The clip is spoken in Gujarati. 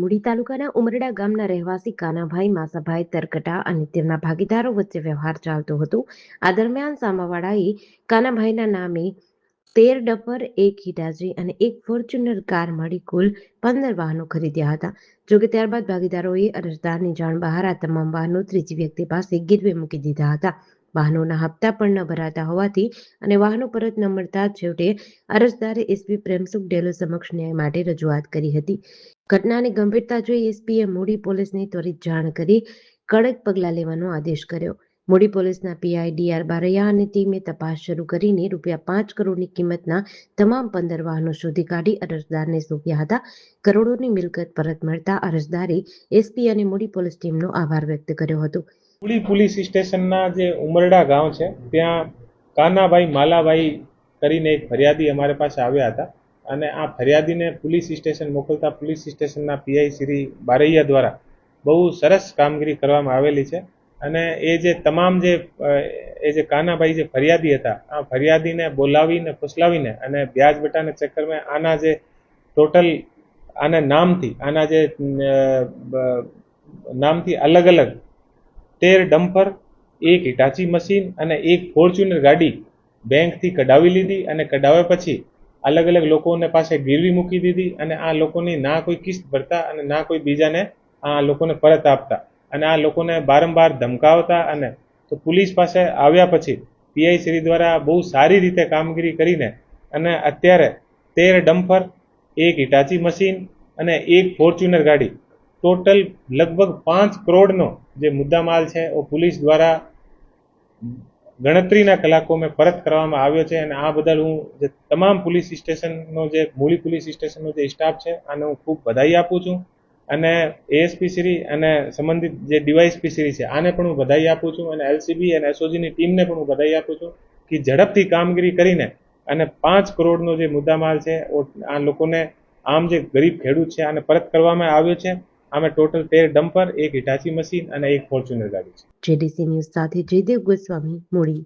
મૂડી તાલુકાના ઉમરડા ગામના રહેવાસી કાનાભાઈ માસાભાઈ તરકટા અને તેમના ભાગીદારો વચ્ચે વ્યવહાર ચાલતો હતો. આ દરમિયાન સામાવાળાએ કાનાભાઈના નામે 13 ડફર, 1 હિટાચી અને 1 ફોર્ચ્યુનર કાર મળી કુલ 15 વાહનો ખરીદ્યા હતા. જોકે ત્યારબાદ ભાગીદારોએ અરજદારની જાણ બહાર આ તમામ વાહનો ત્રીજી વ્યક્તિ પાસે ગીરવે મૂકી દીધા હતા. વાહનોના હપ્તા પણ ન ભરાતા હોવાથી અને વાહનો પરત ન મળતા છેવટે અરજદારે એસપી પ્રેમસુખ ડેલો સમક્ષ ન્યાય માટે રજૂઆત કરી હતી. ઘટનાની ગંભીરતા જોઈ એસપીએ મૂડી પોલીસને ત્વરિત જાણ કરી કડક પગલાં લેવાનો આદેશ કર્યો. મૂડી પોલીસના પીઆઈ ડીઆર બારૈયા અને ટીમે તપાસ શરૂ કરીને ₹5 કરોડની કિંમતના તમામ 15 વાહનો શોધી કાઢી અરજદારને સોંપ્યા હતા. કરોડોની મિલકત પરત મળતા અરજદારે એસપી અને મૂડી પોલીસ ટીમનો આભાર વ્યક્ત કર્યો હતો. મૂડી પોલીસ સ્ટેશનના જે ઉમરડા ગામ છે ત્યાં કાનાભાઈ માલાભાઈ કરીને એક ફરિયાદી અમારી પાસે આવ્યા હતા અને આ ફરિયાદીને પોલીસ સ્ટેશન મોકલતા પોલીસ સ્ટેશનના પીઆઈ શ્રી બારૈયા દ્વારા બહુ સરસ કામગીરી કરવામાં આવેલી છે અને એ જે કાનાભાઈ જે ફરિયાદી હતા આ ફરિયાદીને બોલાવીને ફુસલાવીને અને વ્યાજ બટાના ચક્કરમાં આના જે ટોટલ આના નામથી અલગ અલગ 13 ડમ્પર, 1 હિટાચી મશીન અને 1 ફોર્ચ્યુનર ગાડી બેંકથી કઢાવી લીધી અને કઢાવ્યા પછી અલગ અલગ લોકોને પાસે ગીરવી મૂકી દીધી અને આ લોકોની ના કોઈ કિસ્ત ભરતા અને ના કોઈ બીજાને આ લોકોને પરત આપતા અને આ લોકોને વારંવાર ધમકાવતા અને તો પોલીસ પાસે આવ્યા પછી પીઆઈ શ્રી દ્વારા બહુ સારી રીતે કામગીરી કરીને અને અત્યારે 13 ડમ્પર, 1 હિટાચી મશીન અને 1 ફોર્ચ્યુનર ગાડી ટોટલ લગભગ 5 કરોડનો જે મુદ્દામાલ છે એ પોલીસ દ્વારા ગણતરીના કલાકોમાં પરત કરવામાં આવ્યો છે અને આ બદલ હું જે તમામ પોલીસ સ્ટેશનનો જે મૂળી પોલીસ સ્ટેશનનો જે સ્ટાફ છે આને હું ખૂબ બધાઈ આપું છું અને એએસપી શ્રી અને સંબંધિત જે ડીવાયએસપી શ્રી છે આને પણ હું બધાઈ આપું છું અને એલસીબી અને એસઓજીની ટીમને પણ હું બધાઈ આપું છું કે ઝડપથી કામગીરી કરીને અને 5 કરોડનો જે મુદ્દામાલ છે આ લોકોને આમ જે ગરીબ ખેડૂત છે આને પરત કરવામાં આવ્યો છે. આમાં ટોટલ 13 ડમ્પર, 1 હિટાચી મશીન અને 1 ફોર્ચ્યુનર ગાડી છે. જેડીસી ન્યૂઝ સાથે જયદેવ ગોસ્વામી, મૂળી.